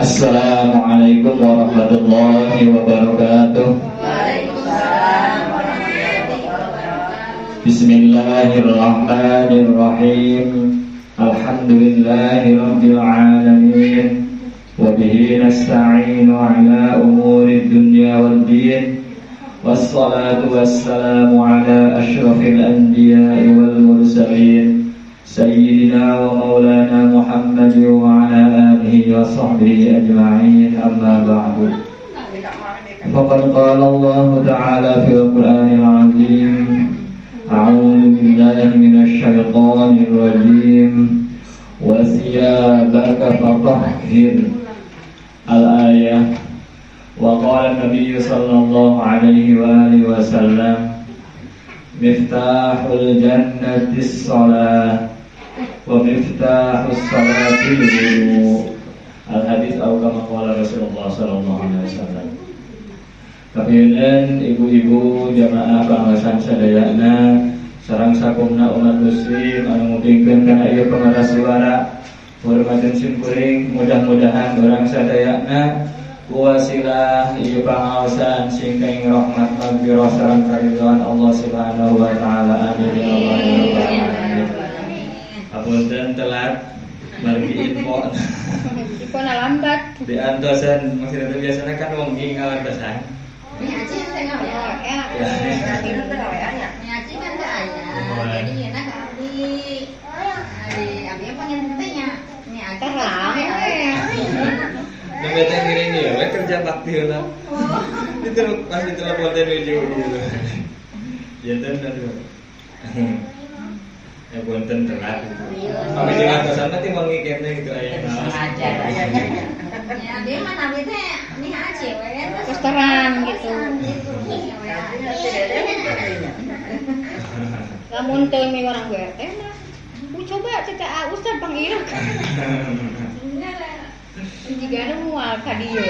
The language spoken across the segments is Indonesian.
Assalamualaikum warahmatullahi wabarakatuh. Waalaikumsalam warahmatullahi wabarakatuh. Bismillahirrahmanirrahim. Alhamdulillahirabbil alamin. Wa bihi nasta'inu ala umuri dunya waddin. Wassalatu wassalamu ala asyrafil anbiya'i wal mursalin. Sayyidina wa maulana Muhammad wa ala alihi wa sahbihi ajma'in, amma ba'du. Faqad qala Allah ta'ala fil Qur'anil 'azim. A'udzu billahi minasy syaithanir rajim. Wa thiyabaka fatahhir. Al-ayah. Wa qala an-nabiy sallallahu alaihi wa alihi wasallam, miftahul jannatis shalah wa miftahus salatil wudu. Al-hadis atau kama qala Rasulullah sallallahu alaihi wasallam. Kapieun ibu-ibu jamaah bangsa sadayana sareng sakumna umat muslim anu mupikeun kana ieu pengeras suara, hormateun simkuring, mudah-mudahan urang sadayana wasilah ieu pangaosan sing kaing rahmat maghfirah sareng karidhoan Allah Subhanahu wa taala. Amin ya Allah ya rabbal alamin. Apunten telat margi info. Info lambat. Diantosan maksudna biasana kan wong ngi ngalantosan. Nyaci teh ngawe. Nyaci teh gaweannya. Nyaci kan teh aya. Jadi enak abdi. Abdi pengen teh nya. Nyaci rame we. Nggak ngiring ya, kerja bakti lah. Itu pasti telepon dari jauh gitu. Jantan aduh. Ya punten telat gitu. Kami di atasan nanti mau ngiketnya gitu aya. Ajar. Ya dia mah nabi teh nih aja we terus terang gitu. Lamun teu mi orang BRT mah. Ku coba cerita Ustaz panggil. Jika mual ka dieu.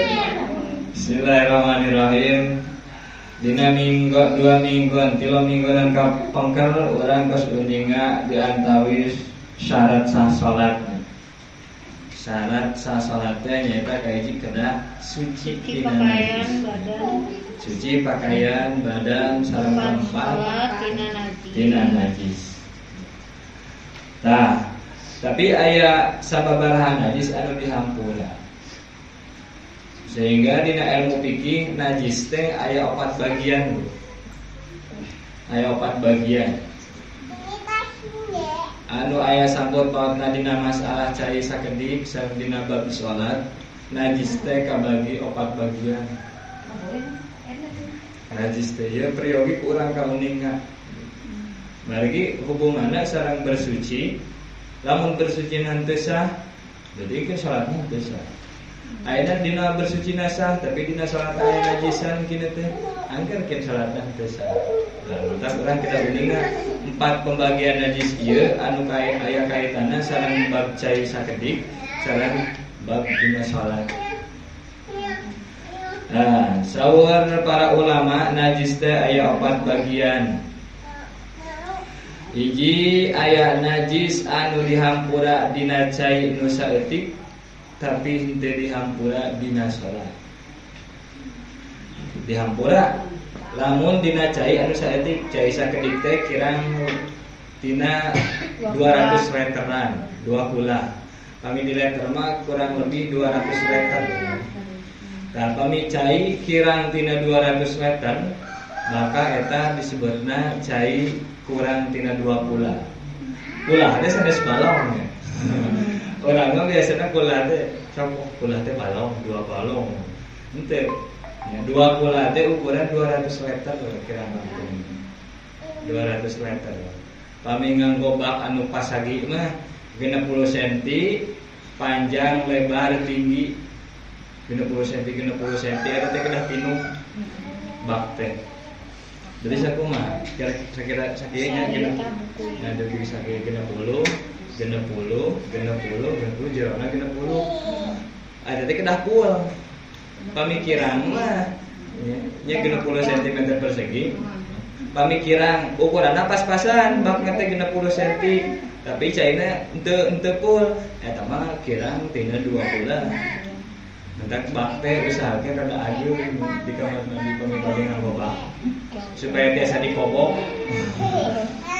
Bismillahirrahmanirrahim. Dina minggu 2 mingguan 3 mingguan ka pengker urang geus uninga diantawis syarat sah salat. Syarat sah salat teh nyaeta kahiji kedah suci dina najis. Suci pakaian badan sareng tempat dina najis. Tah, tapi aya sababaraha najis anu dihampura. Sehingga dina ilmu fikih najis teh aya 4 bagian. Aya 4 bagian. Anu aya sangkut pautna dina masalah cai sakedik sareng dina bab salat, najis teh kabagi 4 bagian. Najis teh ya priyogi kurang kauninga. Margi hubunganna sareng bersuci. Lamun bersuci teu sah, jadi ke salatna teu sah. Ayeuna dina bersuci sah, tapi dina salat aya najisan kieu teh, angkerkeun salatna teu sah. Lantas urang kita uninga 4 pembagian najis ieu anu aya kaitanna sareng bab cai sakedik sareng bab dina salat. Nah, saur para ulama najis teh aya 4 bagian. Hiji aya najis anu dihampura dina cai nu saeutik tapi henteu dihampura dina salat. Dihampura lamun dina cai anu saeutik cai sakedik teh kirang tina 200 literan, 2 kula. Kami di liter mah kurang lebih 200 liter. Nah, kami cai kirang tina 200 liter, maka eta disebutna cai kurang tina 2 kula. Kula teh sanes balong ya. Orang mah biasana kula teh cokok kula teh balong, 2 balong. Henteu. Ya, 2 kula teh ukuran 200 liter kira-kira. 200 liter. Kami nganggo bak anu pasagi mah 60 cm, panjang, lebar, tinggi 60 cm, 60 cm eta teh kedah pinu bak teh. Jadi sakumaha kira-kira sakieunya kieu. Nah, dari sakieu 60 jerona 60. Ada teh kedah full. Pamikiran mah nya 60 cm persegi. Pamikiran ukuranna pas-pasan, bakna teh 60 cm. Tapi caina henteu full. Eta mah kirang tina 2 bulan. Mentak bakte usahakan kada ayu di kamar mandi pamibade nganggo bak supaya biasa dikobok.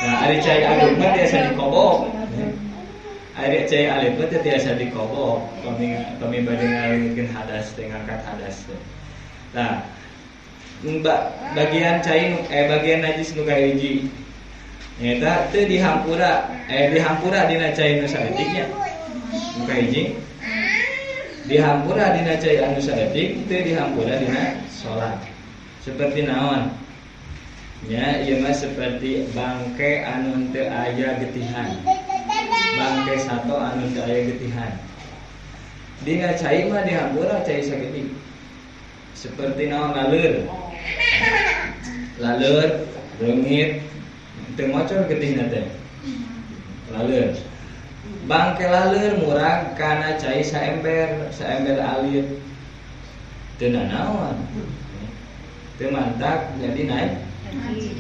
Nah, ari cai alit mah biasa dikobok. Ari cai alit mah biasa dikobok. Pamibade ngalingkeun hadas teh ngangkat hadas teh. Nah, bagian cai bagian najis nu kahiji eta teu dihampura dina cai nu saeutik nya. Nu kahiji dihampura dina cai anu saeutik teu dihampura dina salat. Seperti naon? Ya, ieu mah seperti bangke anu teu aya getihan. Bangke sato anu teu aya getihan. Dina cai mah dihampura cai sageutik. Seperti naon laleur. Laleur, reungit, teu ngocor getihna teh. Laleur. Bangke laleur murag kana cai saember alit. Teu nanaon. Teu mantak jadi naik.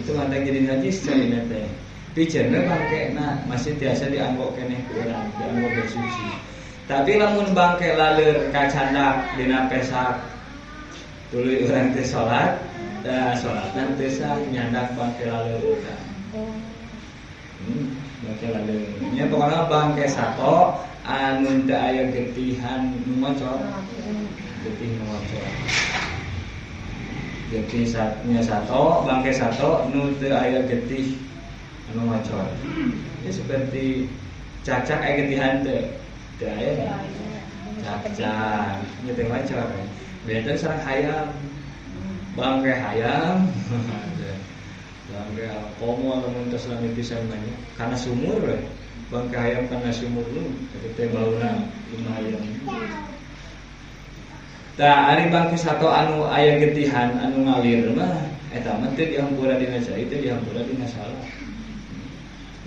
Teu mantak jadi najis cai teh. Piceuna bangkena masih tiasa dianggo keneh ku urang, dianggo bersuci. Tapi lamun bangke laleur kacandak dina pesak tuluy urang teh salat, da salatna teu sah nyandak bangke laleur eta. Bangke laleur. Nya pokona bangke sato anu teu aya getihan nu ngocor. Getih nu ngocor. Getih sato, bangke sato nu teu aya getih anu ngocor. Ini seperti cacak aya getihan teu aya. Cacak, nya teu ngocor. Beda sareng hayam. Bangke hayam. Bangke komo lamun tos lami pisan mah kana sumur we. Bangke hayam kana sumur lu teh bauna lumayan. Tah ari bangke sato anu aya getihan anu ngalir mah eta mah teu dihampura dina cai, teu dihampura dina salat.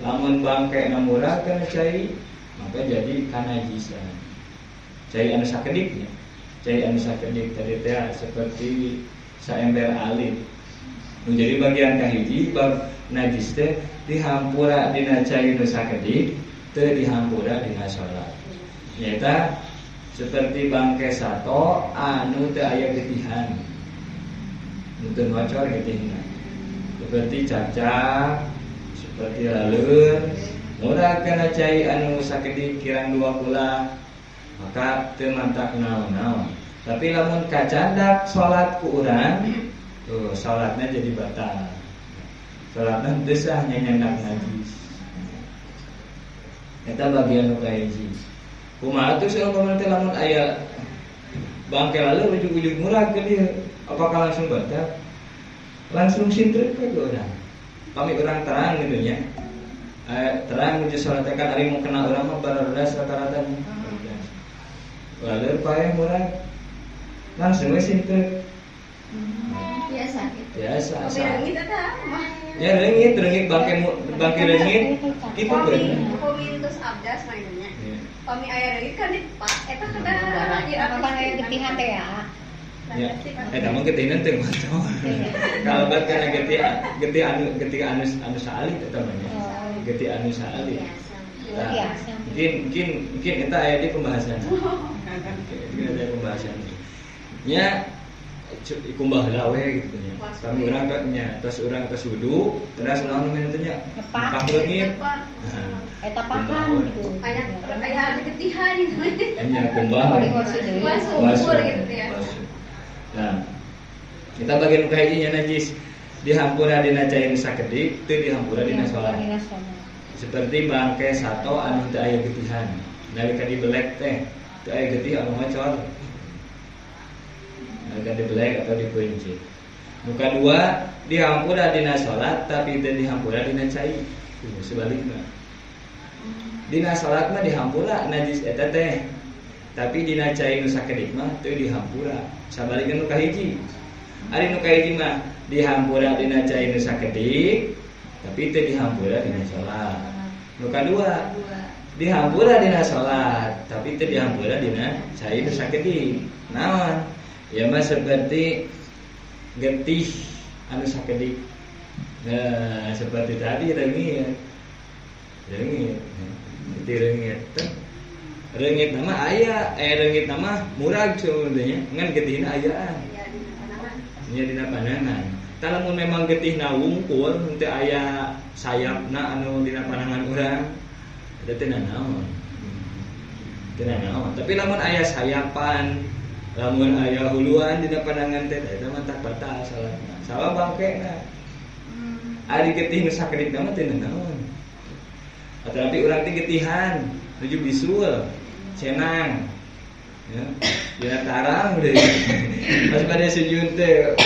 Lamun bangke na murah kana cai maka jadi kanajisan. Cai anu sakedik nya. Cai anu sakedik tadi teh seperti saember alit. Menjadi bagian kahiji bab najis teh dihampura dina cai nu sakedik, teu dihampura dina salat. Nyaeta seperti bangke sato anu teu aya getihan. Nu teu ngocor getihna. Seperti cacak, seperti laleur, murah kana cai anu sakedik kirang 2 kula, maka teu mantak naon-naon. Tapi lamun kacandak salat ku urang, tuh salatnya jadi batal. Salatnya teu sah nyandak najis. Eta bagian nu kahiji. Kumaha tuh seueur teh lamun aya bangke laleur ujug-ujug murah ke dieu, apakah langsung batal? Langsung sintrep ke urang. Pami urang terang gitu nya. Terang jeung salat kan ari mau kena urang mah barardas rata-rata. Laleur paeh murah langsung we sintrep. Biasa gitu. Biasa. Reungit eta mah. Ya reungit bangke reungit kitu bener. Pami terus abdas mainnya. Pami aya reungit kan dipas eta kada Apa aya getihan teh ya? Ya, eta mah getihna teu ngocor. Kalabat kana getih anu saalit eta mah nya. Getih anu saalit. Mungkin eta aya di pembahasan. Mungkin ada pembahasan. Nya kumbah heula we gitu nya. Kami urang nya tos urang tos wudu, terus naon nu teh nya? Pak leungit. Eta pakan gitu. Aya getihan gitu. Nya kumbah. Wasumur gitu ya. Nah, kita bagian kahijinya najis dihampura dina cai nu sakedik, teu dihampura dina salat. Seperti bangke sato anu teu aya getihan. Nalika dibelek teh teu aya getih anu ngocor. Nalika dibelek atau dipunci. Nu kadua dihampura dina salat tapi teu dihampura dina cai. Sebalikna. Dina salat mah dihampura najis eta teh. Tapi dina cai nu sakedik mah teu dihampura. Sabalikna nu kahiji. Ari nu kahiji mah dihampura dina cai nu sakedik, tapi teu dihampura dina salat. Nu kadua dihampura dina salat, tapi teu dihampura dina cai nu sakedik. Naon? Ya mah seperti getih anu sakedik. Nah, seperti tadi reungit. Getih reungit. Reungit nama aya, reungit nama murag sebenarnya ngan getihna ayaan. Nya dina pandangan. Lamun memang getihna wungkul henteu aya sayapna anu dina pandangan urang, eta teh naon. Teu naon. Tapi lamun aya sayapan, lamun aya huluan dina pandangan teh eta mah tak batal salatna. Salah bangkena. Ari getih nu sakedik mah teu naon. Tetapi urang teh getihan, nuju bisul, cenang. Ya, dina tarang deui. Pas pada sujud teh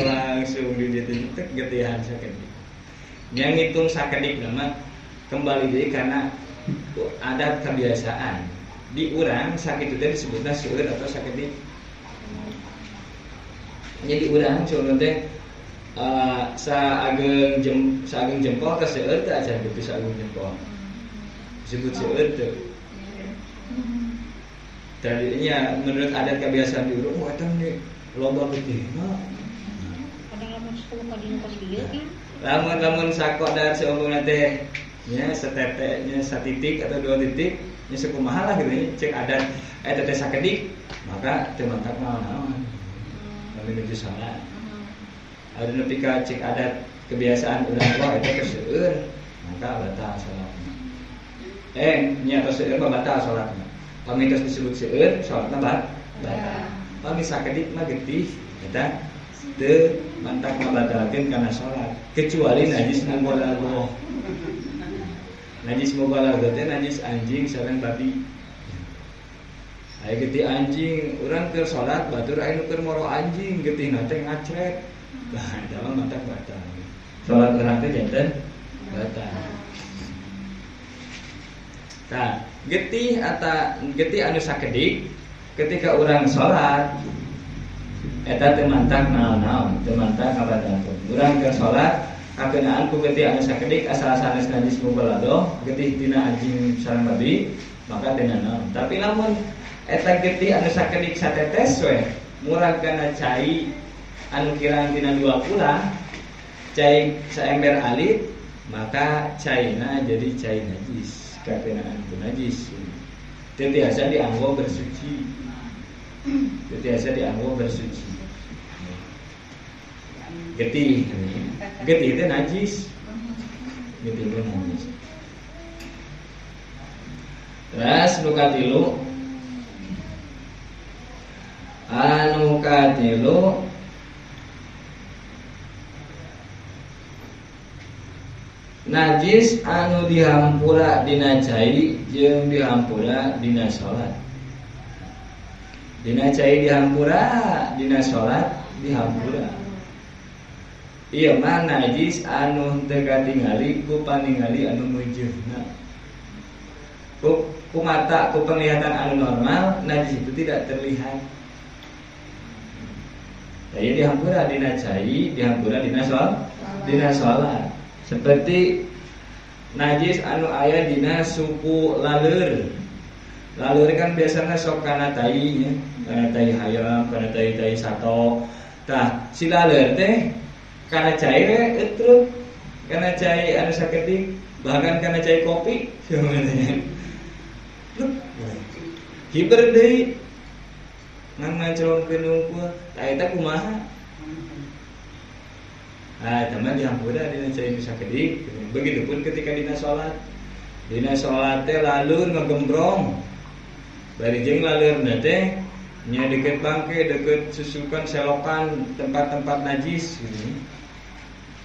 langsung di dieu teh getihan sakedik. Yang ngitung sakedik mah kembali deui karena ada kebiasaan. Di urang sakit itu disebutna seueur atau sakedik. Jadi urang seueur teh saageng jempol ke seueur teh acan kitu saageng jempol. Disebut seueur teh. Tadinya menurut adat kebiasaan di urang eta nih loba getihna. Kadang lamun 10 ka dina pas kieu kan. Lamun sakodar seumpama teh nya seteteknya satitik atau 2 titik nya sakumaha lah gitu cek adat eta teh sakedik maka teu mantap naon-naon. Lamun nuju salat. Ada nepi ka cek adat kebiasaan urang tua eta teh seueur maka batal salatna. Nya tos seueur mah batal salatna. Pami tos disebut seueur salatna batal. Pami sakedik mah getih eta teu mantap ngabatalkeun kana salat kecuali najis mubalaghah. Najis mubalaghah teh najis anjing sareng babi. Aya getih anjing urang keur salat batur aya nu keur moro anjing getihna teh ngacret. Nah, eta mah mantap batal. Salat urang teh janten batal. Tah, getih anu sakedik ketika urang salat eta teu mantap naon-naon, teu mantap ngabatalkeun. Urang keur salat kakenaan ku getih anu sakedik asal sanes najis mubalaghah, getih tina anjing sareng babi, maka teu naon. Tapi lamun eta getih anu sakedik satetes we, murag kana cai anu kirang tina 2 kula, cai saember alit, maka caina jadi cai najis, kakenaan ku najis. Teu tiasa dianggo bersuci. Teu tiasa dianggo bersuci. Getih itu najis. Getih itu najis. Terus nu katilu najis anu dihampura dina cai jeung dihampura dina salat. Dina cai dihampura, dina salat dihampura. Ieu mah najis anu teu katingali ku paningali anu mujeuhna. Ku mata, ku penglihatan anu normal, najis itu tidak terlihat. Jadi dihampura dina cai, dihampura dina salat. Seperti najis anu aya dina suku laleur. Laleur kan biasanya sok kana tai nya, kana tai hayam, kana tai sato. Tah, si laleur teh kana cai we eutruk, kana cai anu sakedik, bahkan kana cai kopi sebenarnya. Hiber deui. Ngan mancolkeun unggul, tah eta kumaha? Teman dihampura dina cai sakedik. Begitupun ketika dina salat. Dina salat teh laleur ngagembrong. Bari jeung laleurna teh nya deket bangke, deket susukan selokan tempat-tempat najis gitu.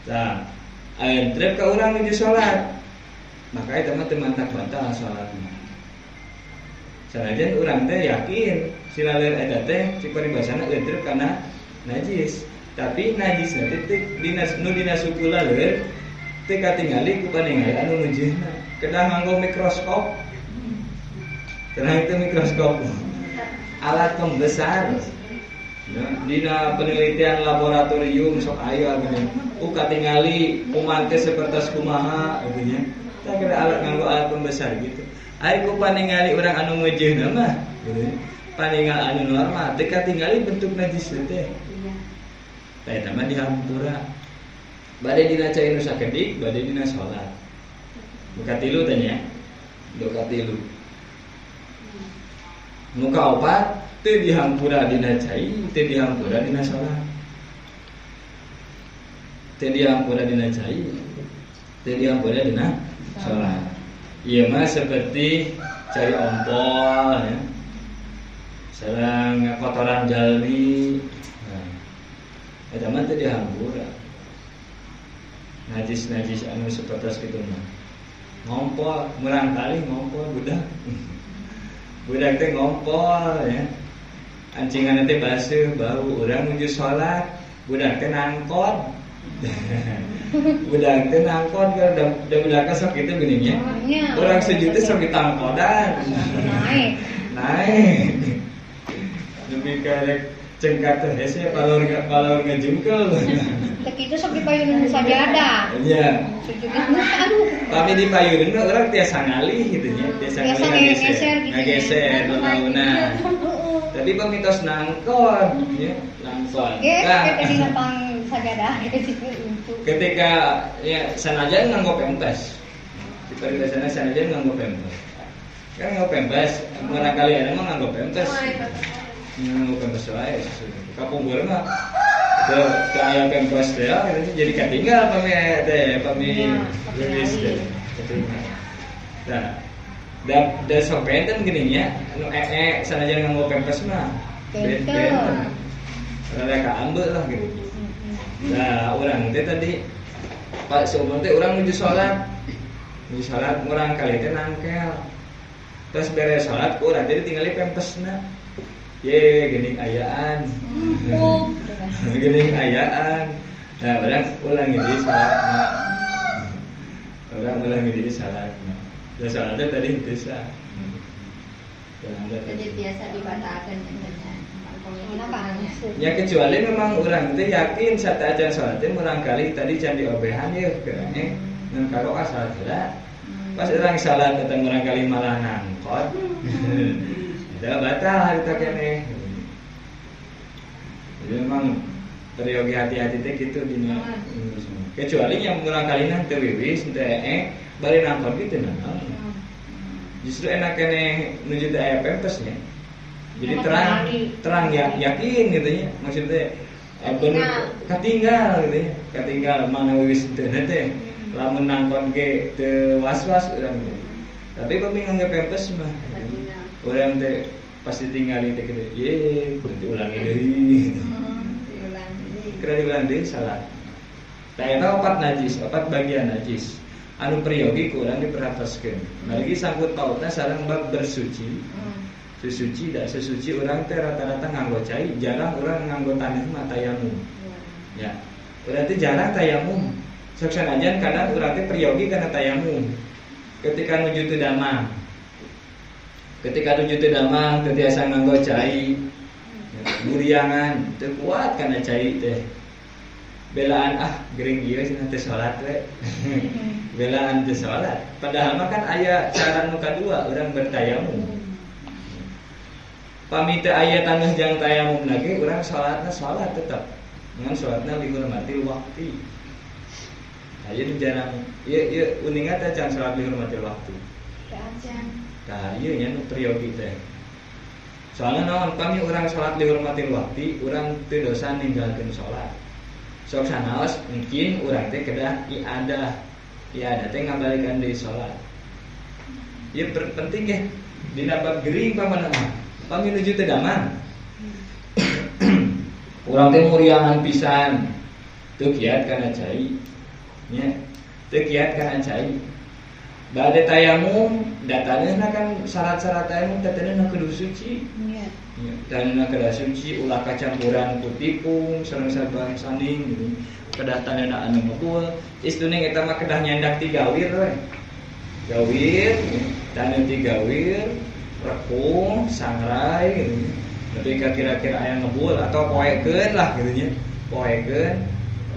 Nah, aya trep ka urang nuju salat. Maka eta mah teu mantap batal salatna. Sanajan urang teh yakin si laleur eta teh cik paribasana eutrep kana najis. Tapi najisna teh dina suku laleur teu katingali ku paningali anu mujeuhna. Kedah nganggo mikroskop. Karena itu mikroskop alat pembesar. Dina penelitian laboratorium sok aya gini. Katingali umate sapertos kumaha gitu nya. Tah kira alat nganggo alat pembesar gitu. Ai ku paningali urang anu mujeuhna mah gitu. Paningal anu normal teu katingali bentuk najis teh. Tah eta mah dihampura. Bade dina cai nu sakedik, bade dina salat. Buka tilu tanya. Buka tilu. Muka opat teu dihampura dina cai, teu dihampura dina salat. Teu dihampura dina cai, teu dihampura dina salat. Ieu mah seperti cai ompol ya. Sareng kotoran jalmi. Nah, eta mah teu dihampura. Najis-najis anu sapertos kitu mah. Ngompol, murang kali ngompol budak. Budak teh ngompol ya. Ancingan teh basuh, bau urang menuju salat, budak teh nangkot. Budak teh nangkot kalau da budak sok kitu geuning nya. Urang sejuta sok ditangkodan. Naik. Lebih karek cengkat teh hese palor ngajungkel. Tek itu sok dipayuneun sajadah. Iya. Sujudna aduh. Tapi dipayuneun urang tiasa ngalih gitu nya, tiasa ngalih ngageser launa. Tapi pamitos nangkot ya, nangkot. Kita di lapang sajadah untuk. Ketika ya sanajan nganggo pempes. Di peribasana sanajan nganggo pempes. Kan nganggo pempes, mana kali ada mah nganggo pempes. Nganggo pempes wae. Kapunggur mah teu aya pempes teh jadi katinggal pami geus teh. Nah, da sok benten geuning nya, anu sanajan nganggo pempes mah. Benten. Rada kaambeul lah gitu. Nah, urang teh tadi Pak seumur teh urang nuju salat. Nuju salat urang kali teh nangkel. Terus beres salat urang teh tinggali pempesna. Ye, geuning ayaan. Geuning ayaan. Nah, urang ulang di salatna. Urang ulang di salatna. Da salatna tadi teu sah. Jadi biasa dibatalkan dengan ya kecuali memang orang teh yakin saat ajan salat teh murang kali tadi can diobehan ye keurang ngan karo asal heula. Pas urang salat datang murang kali malah nangkot. Da batal harita keneh. Jadi memang periogi hati-hati teh kitu dina. Kecuali yang murang kali nang teu wiwis teh bari nangkot kitu nah. Justru enak keneh nuju teh aya pempesnya. Jadi terang yakin gitu ya, maksudnya bener katinggal gitu ya, katinggal mana wis teu teh lamun nangkon ge teu was-was urang teh. Tapi pami ngangge pempes mah urang teh pasti tinggali teh kitu ye diulangi deui. Kira diulang deui salat. Tah eta 4 najis, 4 bagian najis. Anu priyogi ku urang diperhatoskeun. Lagi sangkut pautna sareng bab bersuci. Sesuci dak sesuci orang teh rata-rata nganggo cai, jarang orang nganggo taneuh mah tayamum. Ya. Berarti jarang tayamum. Sok sanajan kadang urang teh priyogi kana tayamum. Ketika nuju teu damang. Ketika nuju teu damang teu tiasa nganggo cai. Buriangan teu kuat kana cai teh. Belaan gering ieu cenah teh salat we. Belaan teu salat. Padahal mah kan aya cara nu kadua urang bertayamum. Pamita ayat tanah jang tayamum lagi urang salatna salat tetap dengan salatna dihormati waktu. Ayeuna jarang ieu uningan teh can salat dihormati waktu. Tah ieu nya nu priyogi teh. Soalna naon pami urang salat dihormati waktu, urang teu dosa ninggalkeun salat. Sok sanaos mungkin urang teh kedah iadah. Iadah teh ngabalikeun deui salat. Ieu penting ya dina bab gering pamana mah. Pami nuju teu damang. Urang teh muriangan pisan. Teu kiat kana cai. Nya, teu kiat kana cai. Bade tayamum, dataneuna kan syarat-syarat tayamum tataneuna kudu suci. Iya. Tataneuna kudu suci, ulah kacampuran ku tepung sareng sabang saning gitu. Kedah taneuna anu mebul, istuning eta mah kedah nyandak 3 wir we. Gawir, taneuh 3 wir. Rekung, sangrai gitu. Tapi kira-kira aya ngebul atau poekeun lah gitu nya. Poekeun,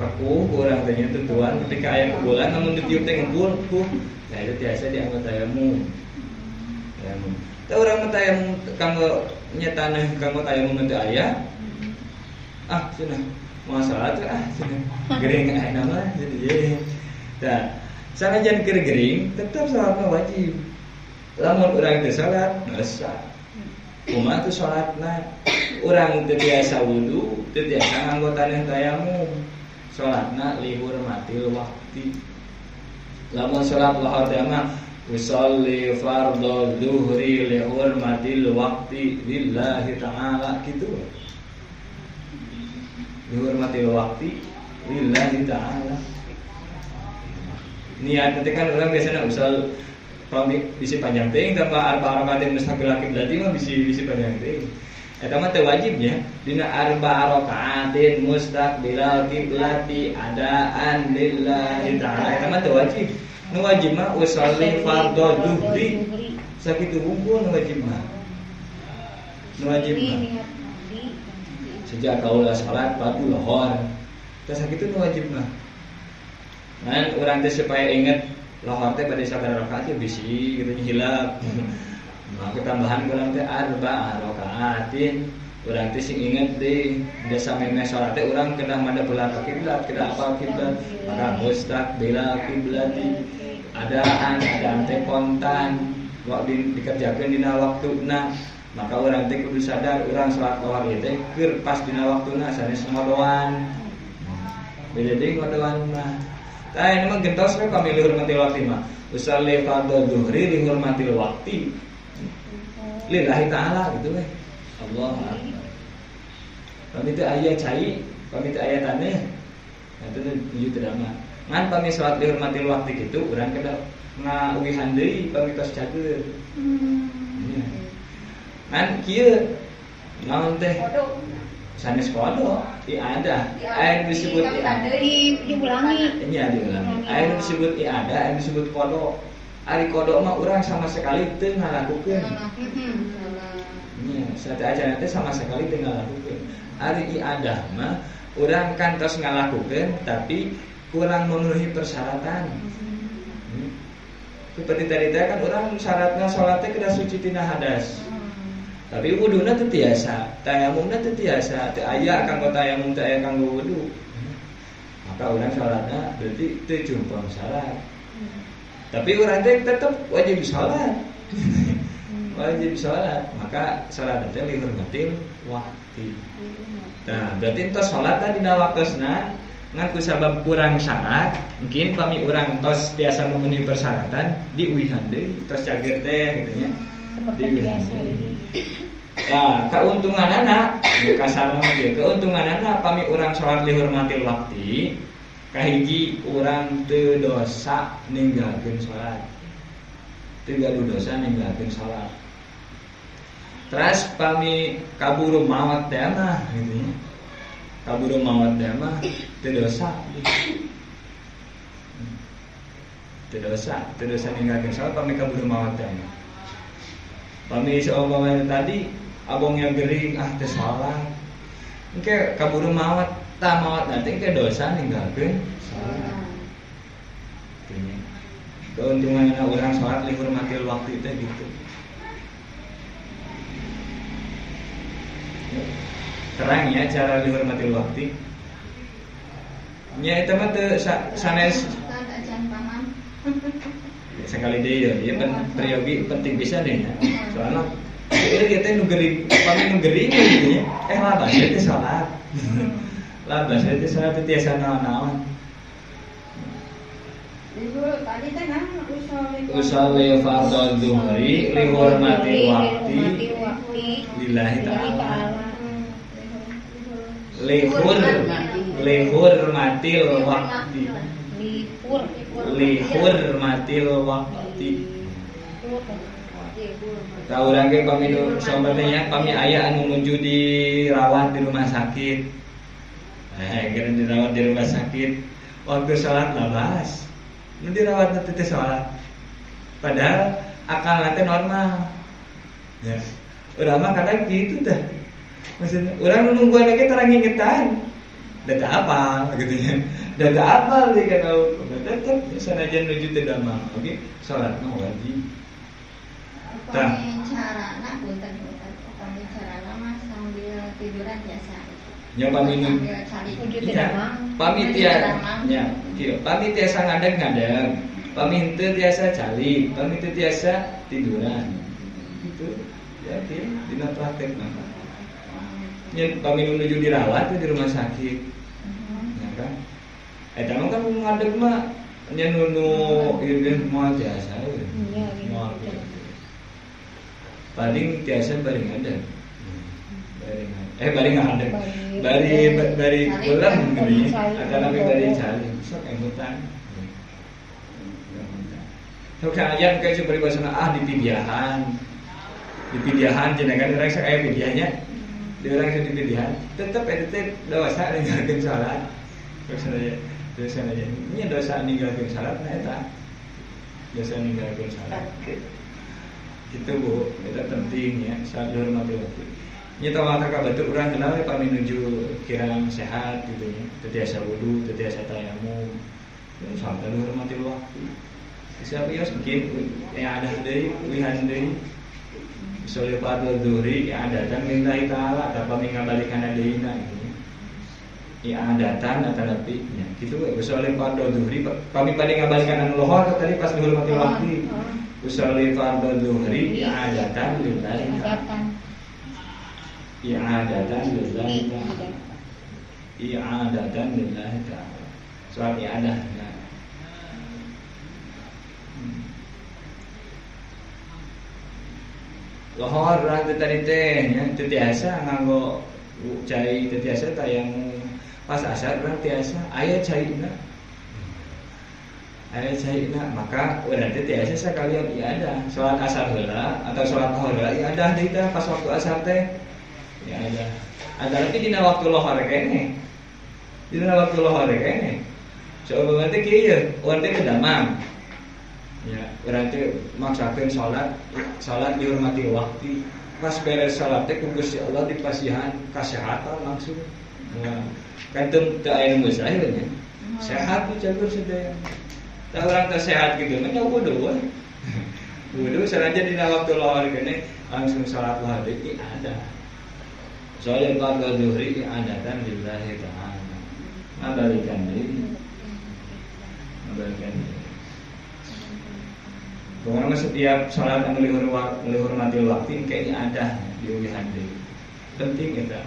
rekung urang teh nya tutuan ketika aya ngebulan namun ditiup teh ngebul kuh. Nah itu biasa dianggap tayamum. Tayamum. Teh urang tayamum kanggo nya taneuh kanggo tayamum teh aya. Cenah moal salat cenah. Gering aya mah jadi ye. Tah, sanajan keur gering tetep salatna wajib. Lamun urang teu salat dosa. Kumaha tuh salatna? Urang teu biasa wudu, teu biasa nganggo taneuh tayamum. Salatna li hurmatil waqti. Lamun salat lahar teh mah usolli fardhu zuhri li hurmatil waqti lillahi ta'ala gitu. Li hurmatil waqti lillahi ta'ala. Niat nanti kan orang biasanya usal pamit bisi panjang teuing tambah arba rakaatin mustaqbil qiblati mah bisi panjang teuing. Eta mah teu wajibnya dina arba rakaatin mustaqbil qiblati adaan lillahi ta'ala. Eta mah teu wajib. Nu wajib mah usolli fardhu zuhri. Sakitu hukum nu wajib mah. Nu wajib mah. Sejak kaula salat batu lohor. Teu sakitu nu wajib mah. Kan urang teh supaya inget lohor teh pada sabaraha rakaat ya bisi gitu hilap. Maka tambahan urang teh arba rakaatin. Urang teh sing inget deui da sameme salat teh urang kedah madep belah ka kiblat, kedah apal kiblat, maka mustaqbil qiblati. Adaan teh kontan waktu dikerjakeun dina waktuna. Maka urang teh kudu sadar urang salat lohor ieu teh keur pas dina waktuna sanes ngodoan. Beda deui ngodoan mah. Tah ini mah gentos we kami lihurmatil waqti mah. Usolli fardhu zuhri lihurmatil waqti. Lillahi ta'ala gitu we. Allah Akbar. Kami teh aya cai, kami teh aya taneuh. Eta teh nuju teu dama. Ngan kami salat lihurmatil waqti kitu urang kada ngauwihan deui kami tos cager. Ngan kieu naon teh? Sanes kodo, ada. Aya disebut diulangi. Iya diulangi. Aya disebut ada, aya disebut kodo. Ari kodo mah urang sama sekali teu ngalakukeun. Iya, sate aja nanti sama sekali teu ngalakukeun. Ari ada mah urang kantos ngalakukeun tapi kurang memenuhi persyaratan. Seperti tadi kan urang syaratna salat teh kudu suci tina hadas. Tapi wuduna teu tiasa, tayamumna teu tiasa, teu aya kanggo tayamum, teu aya kanggo wudu. Maka urang salatna berarti teu jumpeng salat. Tapi urang teh tetep wajib salat. Wajib salat, maka salat teh lihurmatil waqti. Nah, berarti tos salatna dina waktosna ngan kusabab kurang syarat, mungkin pami urang tos biasa memenuhi persyaratan diuihan deui, tos cager teh gitu nya. Nah, keuntunganana kasarna ge keuntunganana pami urang salat lihurmatil waqti kahiji urang teu dosa ninggalkeun salat. Teu gaduh dosa ninggalkeun salat. Terus pami kaburu maot teh mah gitu nya. Kaburu maot teh mah teu dosa. Teu dosa ninggalkeun salat pami kaburu maot teh mah. Pami seumpamanya tadi abongnya gering teu salat. Engke kaburu maot, tah maot nanti engke dosa ninggalkeun salat. Kitu. Keuntunganna urang salat lihurmatil waqti teh gitu. Terang ya cara lihurmatil waqti. Nya eta mah teu sanes sekali deui ya, ieu periogi penting pisan deui nya. Soalna ieu kita nu gering, pami nu gering gitu nya. Labas teh salat. Labas teh salat teh tiasa naon-naon. Tadi teh kan usolli fardhu zuhri li hurmatil waqti lillahi ta'ala. Lihurmatil waqti. Lihurmatil waqti. Tahu lagi kami nu sobatnya kami aya anu nuju dirawat di rumah sakit. Kira dirawat di rumah sakit waktu salat labas. Nu dirawat nanti teh salat. Padahal akal nanti normal. Ya. Urang mah kadang gitu teh. Maksudnya urang nungguan lagi terang ingetan. Data apa gitu ya. Data apa sih kalau tetap sanajan nuju teh damang. Oke, salat mah wajib. Tah. Carana punten carana mah sambil tiduran biasa. Nya pami nu pami tiasa nya kieu pami tiasa ngadeg-ngadeg pami teu tiasa cali pami teu tiasa tiduran gitu Yakin dina praktek mah. Nya kami menuju dirawat di rumah sakit. Ya kan? Eta mah kan ngadeg mah nya nu ieu moal tiasa. Iya, Moal. Paling tiasa bari ngadeg. Bari ngadeg. Bari pulang geuning atau nabi bari cali. Sok emutan. Sok ajan kayak seperti bahasa di pidiahan. Di pidiahan jenengan urang sak aya pidiahnya. Di urang sak di pidiahan, tetep eta dosa ninggalkeun salat. Dosa aja. Ini dosa ninggalkeun salat nah eta. Dosa ninggalkeun salat. Itu Bu, itu penting ya, saat dihormati waktu. Nya tawaka ka batur urang kenal ya paminuju kirang sehat gitu ya. Teu wudu, teu tayamum. Saat dihormati waktu. Siapa ya mungkin yang ada deui, lihan deui. Soleh fardhu dhuhri adatan lillahi ta'ala dapat mengabalikan deuna gitu. Ya adatan atau nabi nya. Kitu we soleh fardhu dhuhri kami pada ngabalikan anu lohor tadi pas dihormati waktu. Soleh fardhu dhuhri adatan lillahi ta'ala. Ya adatan lillahi ta'ala. Ya adatan lillahi ta'ala. Soal iadah. Lohor urang teh tadi teh nya teu tiasa nganggo cai teu tiasa tayamum pas asar urang tiasa aya caina. Aya caina maka urang teh tiasa sakalian iada salat asar heula atau salat lohor heula iada deui teh pas waktu asar teh. Ya ada. Ada lagi dina waktu lohor kene. Dina waktu lohor kene. Coba teh kieu, urang teh kedamang. Ya, berarti maksakeun salat dihormati waktu. Pas beres salat teh ku Gusti Allah dipasihan kasehatan langsung. Nah, kan teu aya nu mustahil nya. Sehat tu cagur sedaya. Tah urang teh sehat kitu mah nya wudu we. Wudu saraja dina waktu lohor kene langsung salat lohor deui ada. Soalnya fardhu zuhri adatan lillahi ta'ala. Ngabalikan deui. Ngabalikan deui. Karena setiap salat anu dihormati waktu kayaknya ada di ulihan deui. Penting eta.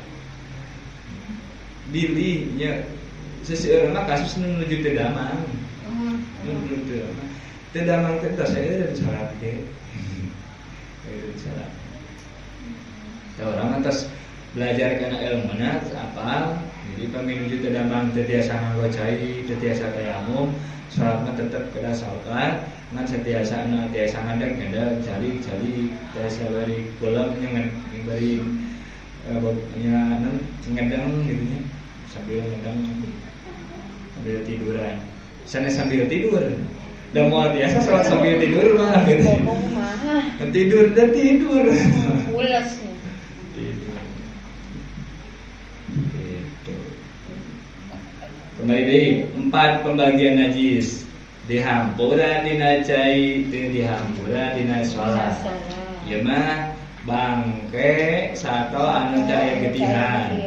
Dilinya seseueurna kasus menuju teu damang. Menuju teu damang. Teu damang teh saya ada salat ge. Ada salat. Ya orang atas belajar kana ilmuna apal, jadi paminuju teu damang teu tiasa nganggo cai, teu tiasa tayamum, salatna tetep kada salat. Ngan setiasa tiasa ngadeg kada cali tiasa bari pulang yang bari nya ngedeng gitu nya sambil ngedeng sambil tiduran sana sambil tidur dan mau biasa salat sambil tidur mah gitu tidur dan tidur pulas tidur gitu. Kembali deui 4 pembagian najis dihampura dina cai teu dihampura dina salat. Ieu mah bangke sato anu cai getihan.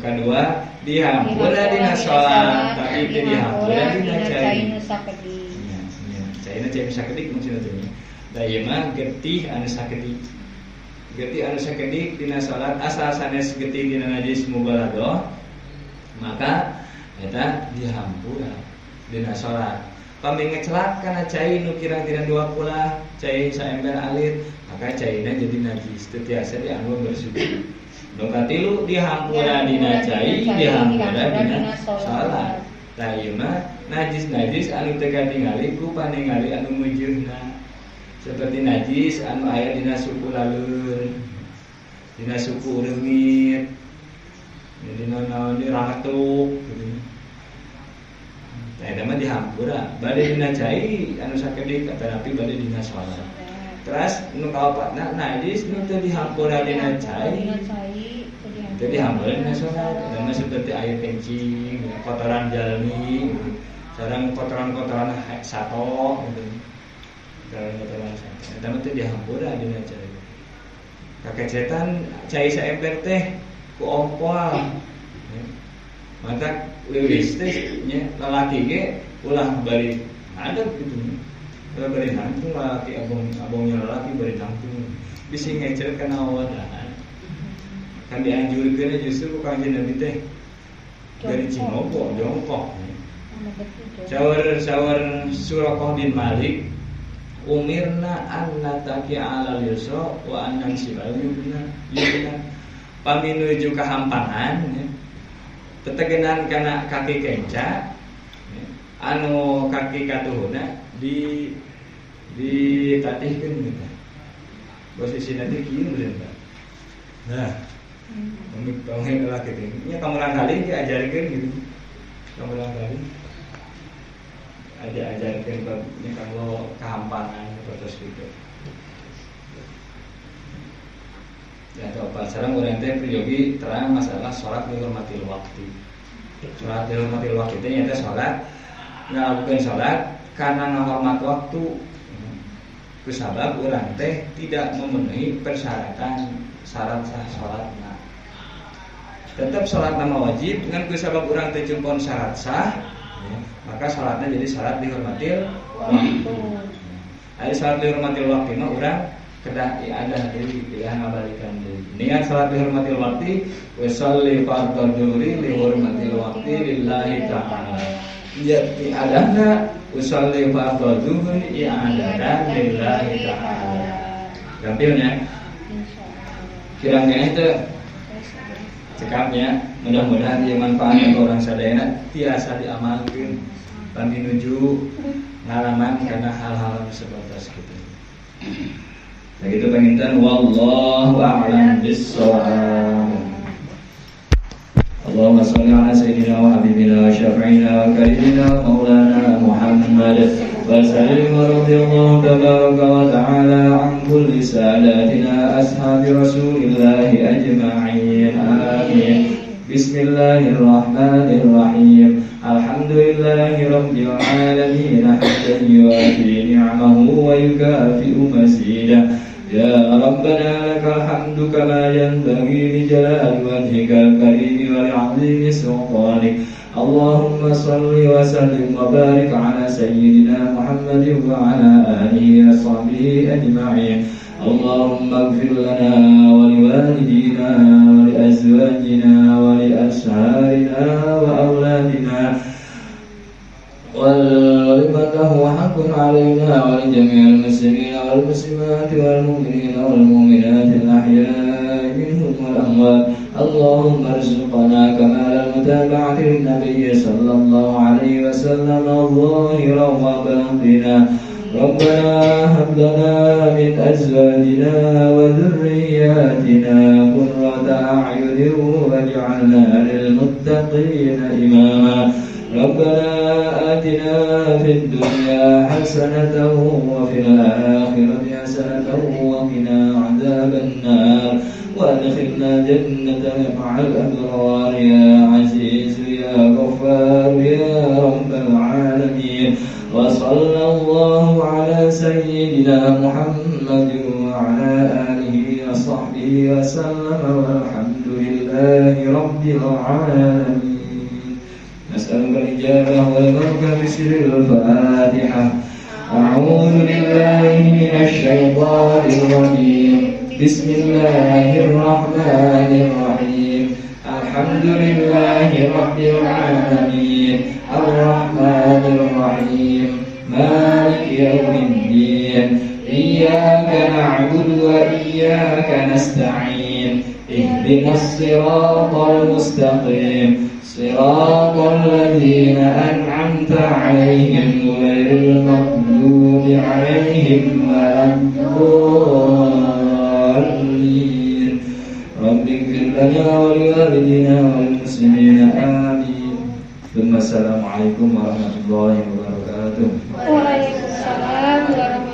Kedua dihampura dina salat tapi teu dihampura dina cai. Caina cai sakedik maksudna teh. Da ieu mah getih anu sakedik. Getih anu sakedik dina salat asal sanes getih dina najis mubalaghah maka eta dihampura dina salat. Pami ngecelat kana cai nu kira-kira 20 cai saember alit, maka caina jadi najis. Teu tiasa dianggo bersuci. Nu katilu dihampura dina cai, dihampura dina salat. Tah ieu mah najis-najis anu teu katingali ku paningali anu mujurna. Seperti najis anu aya dina suku laleur, dina suku reungit, dina naon di ramatuk gitu. Eta mah dihampura, bade dina cai anu sakedik tetapi bade dina salat. Terus nu kaopatna najis nu teu dihampura dina cai. Teu dihampura dina salat. Eta mah seperti air kencing, kotoran jalmi, sareng kotoran-kotoran sato gitu. Kotoran sato. Eta mah teu dihampura dina cai. Kakecetan cai saember teh ku ompol. Maka liwis teh nya lalaki ge ulah bari ngadeg gitu. Ulah bari nangtung lalaki abongnya lalaki bari nangtung. bisa ngecel kana wadaan. Kan dianjurkeun justru ku Kanjeng Nabi teh dari Cimopo jongkok. Sawar Suraqah bin Malik umirna an nataki ala yusra wa an nansibal yumna paminuju kahampangan tetegenan kana kaki kenca anu kaki katuhuna di tatihkeun gitu. Posisi nanti kieu bener. Nah, pamit lah gitu. Nya kamulang kali diajarkeun gitu. Kamulang kali ajarkeun babnya kalau kehampangan terus gitu. Ya apa sareng urang teh priyogi terang masalah salat dihormatil waktu. Salat dihormatil waktu teh nya salat ngalakukeun salat karena ngahormat waktu. Kusabab urang teh tidak memenuhi persyaratan syarat sah salatna. Tetap salat nama wajib dengan kusabab urang teh cumpon syarat sah, ya, maka salatnya jadi salat dihormatil waktu. Ari salat dihormatil waktu mah urang kedah ada deui ya ngabalikan deui. Niat salat dihormatil waktu wa sholli fardhu dzuhri dihormatil waktu lillahi ta'ala. Ya adana usolli fardhu dzuhri i'adatan lillahi ta'ala. Gampilnya kiranya itu cekapnya mudah-mudahan dia manfaat ke orang sadayana tiasa diamalkeun lan dinuju ngalaman karena hal-hal sebatas gitu. Nah gitu pengintan wallahu a'lam bis-shawab. Allahumma shalli ala sayyidina wa habibina wa syafi'ina wa karimina maulana Muhammad wa sallim wa radiyallahu tabaraka wa ta'ala an kulli sadatina ashabi rasulillahi ajma'in amin. Bismillahirrahmanirrahim. Alhamdulillahi rabbil alamin hamdan yuwafi ni'amahu wa yukafi'u mazidah. Ya Rabbana lakal hamdu kama yanbaghi li jalali wajhikal karim wa li'azimi sultanik. Allahumma salli wa sallim wa barik ala sayyidina Muhammadin wa ala alihi wa sahbihi ajma'in. Allahumma ighfir lana wa liwalidina wa li azwajina wa li asharina wa awladina ولمن له حق علينا ولجميع المسلمين والمسلمات والمؤمنين والمؤمنات الأحياء منهم والأموات. اللهم ارزقنا كمال المتابعة للنبي صلى الله عليه وسلم ظاهرا وباطنا. ربنا هب لنا من أزواجنا وذرياتنا قرة أعين واجعلنا للمتقين إماما. ربنا آتنا في الدنيا حسنة وفي الآخرة حسنة وقنا عذاب النار وادخلنا جنتك مع الأبرار يا عزيز يا غفار يا رب العالمين. وصلى الله على سيدنا محمد وعلى آله وصحبه وسلم والحمد لله رب العالمين. نسألك الإجابة والبركة بسر الفاتحة. أعوذ بالله من الشيطان الرجيم. بسم الله الرحمن الرحيم. الحمد لله رب العالمين الرحمن الرحيم مالك يوم الدين. إياك نعبد وإياك نستعين. اهدنا الصراط المستقيم صراط الذين أنعمت عليهم غير المغضوب عليهم ولا الضالين. رب اغفر لنا ولوالدينا وللمسلمين آمين. ثم السلام عليكم ورحمة الله وبركاته. Waalaikumsalam warahmatullahi wabarakatuh.